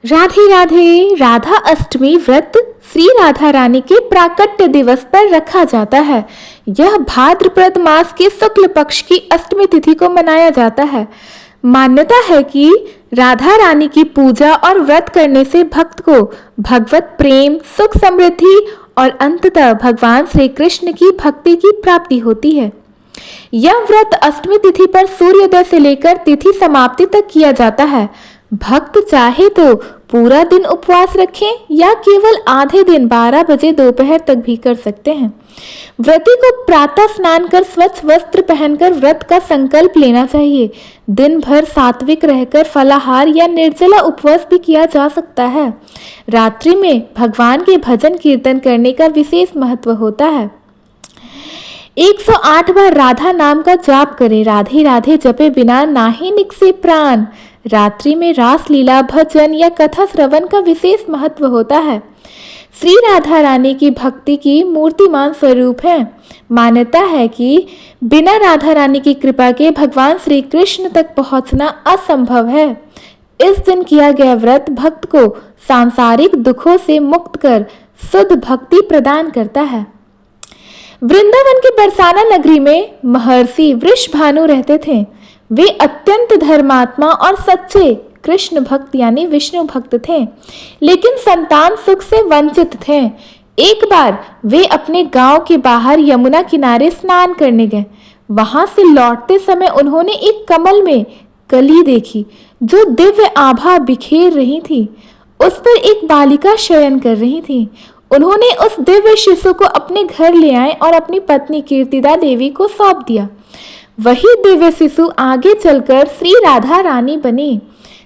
राधे राधे। राधा अष्टमी व्रत श्री राधा रानी के प्राकट्य दिवस पर रखा जाता है। यह भाद्रपद मास के शुक्ल पक्ष की अष्टमी तिथि को मनाया जाता है। मान्यता है कि राधा रानी की पूजा और व्रत करने से भक्त को भगवत प्रेम, सुख, समृद्धि और अंततः भगवान श्री कृष्ण की भक्ति की प्राप्ति होती है। यह व्रत अष्टमी तिथि पर सूर्योदय से लेकर तिथि समाप्ति तक किया जाता है। भक्त चाहे तो पूरा दिन उपवास रखें या केवल आधे दिन 12 बजे दोपहर तक भी कर सकते हैं। व्रती को प्रातः स्नान कर स्वच्छ वस्त्र पहनकर व्रत का संकल्प लेना चाहिए। दिन भर सात्विक रहकर फलाहार या निर्जला उपवास भी किया जा सकता है। रात्रि में भगवान के भजन कीर्तन करने का विशेष महत्व होता है। 108 बार राधा नाम का जाप करें। राधे राधे जपे बिना नाहि निकसे प्राण। रात्रि में रास लीला, भजन या कथा श्रवण का विशेष महत्व होता है। श्री राधा रानी की भक्ति की मूर्तिमान स्वरूप है। मान्यता है कि बिना राधा रानी की कृपा के भगवान श्री कृष्ण तक पहुंचना असंभव है। इस दिन किया गया व्रत भक्त को सांसारिक दुखों से मुक्त कर शुद्ध भक्ति प्रदान करता है। वृंदावन के बरसाना नगरी में महर्षि वृषभानु रहते थे। वे अत्यंत धर्मात्मा और सच्चे कृष्ण भक्त यानी विष्णु भक्त थे, लेकिन संतान सुख से वंचित थे। एक बार वे अपने गांव के बाहर यमुना किनारे स्नान करने गए। वहां से लौटते समय उन्होंने एक कमल में कली देखी जो दिव्य आभा बिखेर रही थी। उस पर एक बालिका शयन कर रही थी। उन्होंने उस दिव्य शिशु को अपने घर ले आए और अपनी पत्नी कीर्तिदा देवी को सौंप दिया। वही दिव्य शिशु आगे चलकर श्री राधा रानी बनी।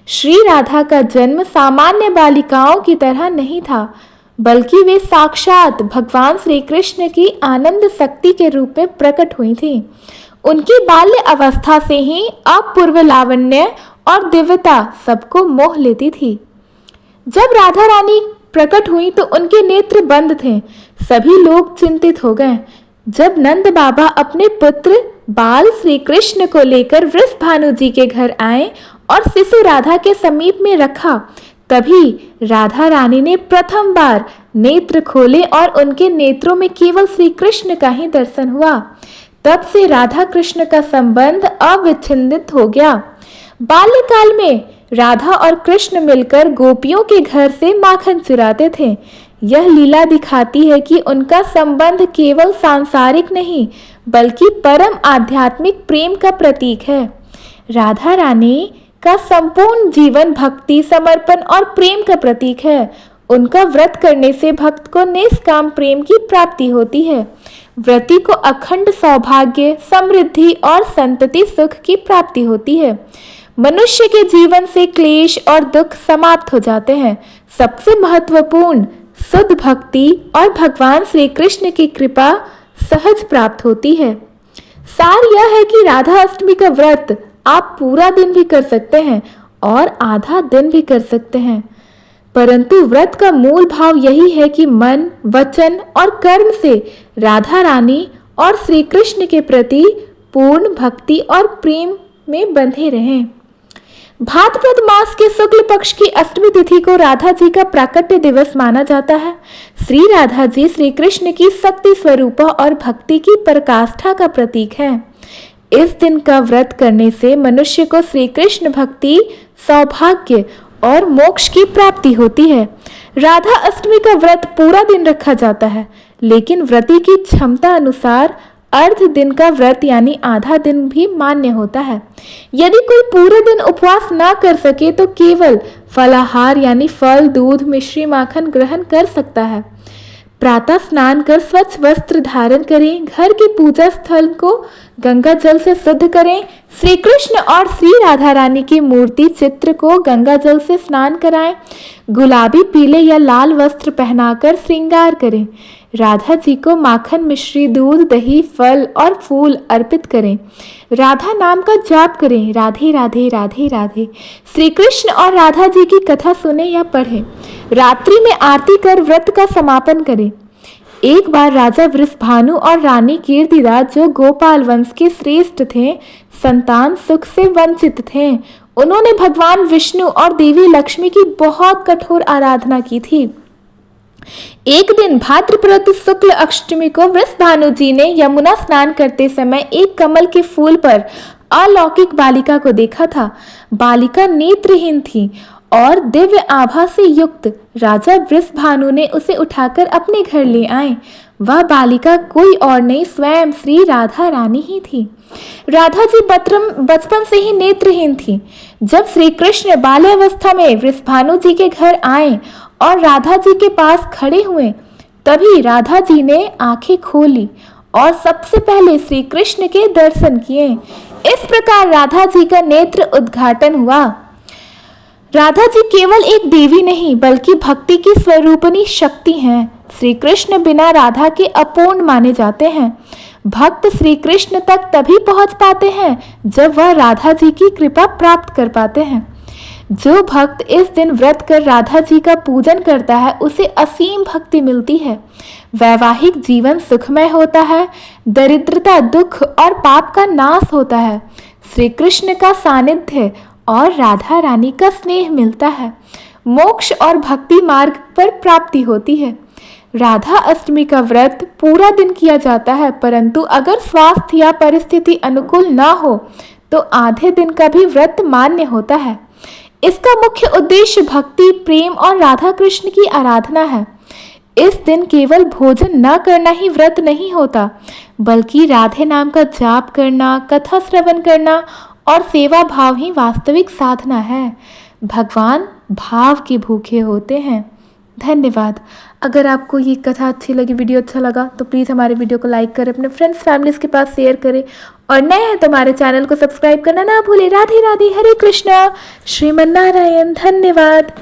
श्री राधा का जन्म सामान्य बालिकाओं की तरह नहीं था, बल्कि वे साक्षात भगवान श्री कृष्ण की आनंद शक्ति के रूप में प्रकट हुई थी। उनकी बाल्य अवस्था से ही अपूर्व लावण्य और दिव्यता सबको मोह लेती थी। जब राधा रानी प्रकट हुई तो उनके नेत्र बंद थे। सभी लोग चिंतित हो गए। जब नंद बाबा अपने पुत्र बाल श्री कृष्ण को लेकर वृषभानु जी के घर आए और शिशु राधा के समीप में रखा, तभी राधा रानी ने प्रथम बार नेत्र खोले और उनके नेत्रों में केवल श्री कृष्ण का ही दर्शन हुआ। तब से राधा कृष्ण का संबंध अविच्छिन्नित हो गया। बाल्यकाल में राधा और कृष्ण मिलकर गोपियों के घर से माखन चुराते थे। यह लीला दिखाती है कि उनका संबंध केवल सांसारिक नहीं बल्कि परम आध्यात्मिक प्रेम का प्रतीक है। राधा रानी का संपूर्ण जीवन भक्ति, समर्पण और प्रेम का प्रतीक है। उनका व्रत करने से भक्त को निष्काम प्रेम की प्राप्ति होती है। व्रती को अखंड सौभाग्य, समृद्धि और संतति सुख की प्राप्ति होती है। मनुष्य के जीवन से क्लेश और दुख समाप्त हो जाते हैं। सबसे महत्वपूर्ण शुद्ध भक्ति और भगवान श्री कृष्ण की कृपा सहज प्राप्त होती है। सार यह है कि राधा अष्टमी का व्रत आप पूरा दिन भी कर सकते हैं और आधा दिन भी कर सकते हैं, परंतु व्रत का मूल भाव यही है कि मन, वचन और कर्म से राधा रानी और श्री कृष्ण के प्रति पूर्ण भक्ति और प्रेम में बंधे रहें। भाद्रपद मास के शुक्ल पक्ष की अष्टमी तिथि को राधा जी का प्राकट्य दिवस माना जाता है। श्री राधा जी श्री कृष्ण की शक्ति स्वरूप और भक्ति की पराकाष्ठा का प्रतीक है। इस दिन का व्रत करने से मनुष्य को श्री कृष्ण भक्ति, सौभाग्य और मोक्ष की प्राप्ति होती है। राधा अष्टमी का व्रत पूरा दिन रखा जाता है, लेकिन व्रती की क्षमता अनुसार अर्ध दिन का व्रत यानी आधा दिन भी मान्य होता है। यदि कोई पूरे दिन उपवास ना कर सके तो केवल फलाहार यानी फल, दूध, मिश्री, माखन ग्रहण कर सकता है। प्रातः स्नान कर स्वच्छ वस्त्र धारण करें। घर के पूजा स्थल को गंगा जल से शुद्ध करें। श्री कृष्ण और श्री राधा रानी की मूर्ति चित्र को गंगा जल से स्नान कराएं। गुलाबी, पीले या लाल वस्त्र पहनाकर श्रृंगार करें। राधा जी को माखन, मिश्री, दूध, दही, फल और फूल अर्पित करें। राधा नाम का जाप करें। राधे राधे राधे राधे। श्री कृष्ण और राधा जी की कथा सुने या पढ़ें। रात्रि में आरती कर व्रत का समापन करें। एक बार राजा वृषभानु और रानी कीर्तिदा, जो गोपाल वंश के श्रेष्ठ थे, संतान सुख से वंचित थे। उन्होंने भगवान विष्णु और देवी लक्ष्मी की बहुत कठोर आराधना की थी। एक दिन भाद्रपद शुक्ल अष्टमी को वृषभानु जी ने यमुना स्नान करते समय एक कमल के फूल पर अलौकिक बालिका को देखा था। बालिका नेत्रहीन थी और दिव्य आभा से युक्त। राजा वृषभानु ने उसे उठाकर अपने घर ले आए। वह बालिका कोई और नहीं, स्वयं श्री राधा रानी ही थी। राधा जी बचपन से ही नेत्रहीन थी। जब श्री कृष्ण बाल्यावस्था में वृषभानु जी के घर आए और राधा जी के पास खड़े हुए, तभी राधा जी ने आंखें खोली और सबसे पहले श्री कृष्ण के दर्शन किए। इस प्रकार राधा जी का नेत्र उद्घाटन हुआ। राधा जी केवल एक देवी नहीं बल्कि भक्ति की स्वरूपनी शक्ति हैं। श्री कृष्ण बिना राधा के अपूर्ण माने जाते हैं। भक्त श्री कृष्ण तक तभी पहुंच पाते हैं जब वह राधा जी की कृपा प्राप्त कर पाते हैं। जो भक्त इस दिन व्रत कर राधा जी का पूजन करता है उसे असीम भक्ति मिलती है। वैवाहिक जीवन सुखमय होता है, दरिद्रता, दुख और पाप का नाश होता है। श्री कृष्ण का सानिध्य और राधा रानी का स्नेह मिलता है। मोक्ष और भक्ति मार्ग पर प्राप्ति होती है। राधा अष्टमी का व्रत पूरा दिन किया जाता है, परंतु अगर स्वास्थ्य या परिस्थिति अनुकूल न हो तो आधे दिन का भी व्रत मान्य होता है। इसका मुख्य उद्देश्य भक्ति, प्रेम और राधा कृष्ण की आराधना है। इस दिन केवल भोजन न करना ही व्रत नहीं होता, बल्कि राधे नाम का जाप करना, कथा श्रवण करना और सेवा भाव ही वास्तविक साधना है। भगवान भाव के भूखे होते हैं। धन्यवाद। अगर आपको ये कथा अच्छी लगी, वीडियो अच्छा लगा तो प्लीज़ हमारे वीडियो को लाइक करें, अपने फ्रेंड्स फैमिलीज के पास शेयर करें और नए हैं तो हमारे चैनल को सब्सक्राइब करना ना भूलें। राधे राधे, हरे कृष्णा, श्रीमन नारायण। धन्यवाद।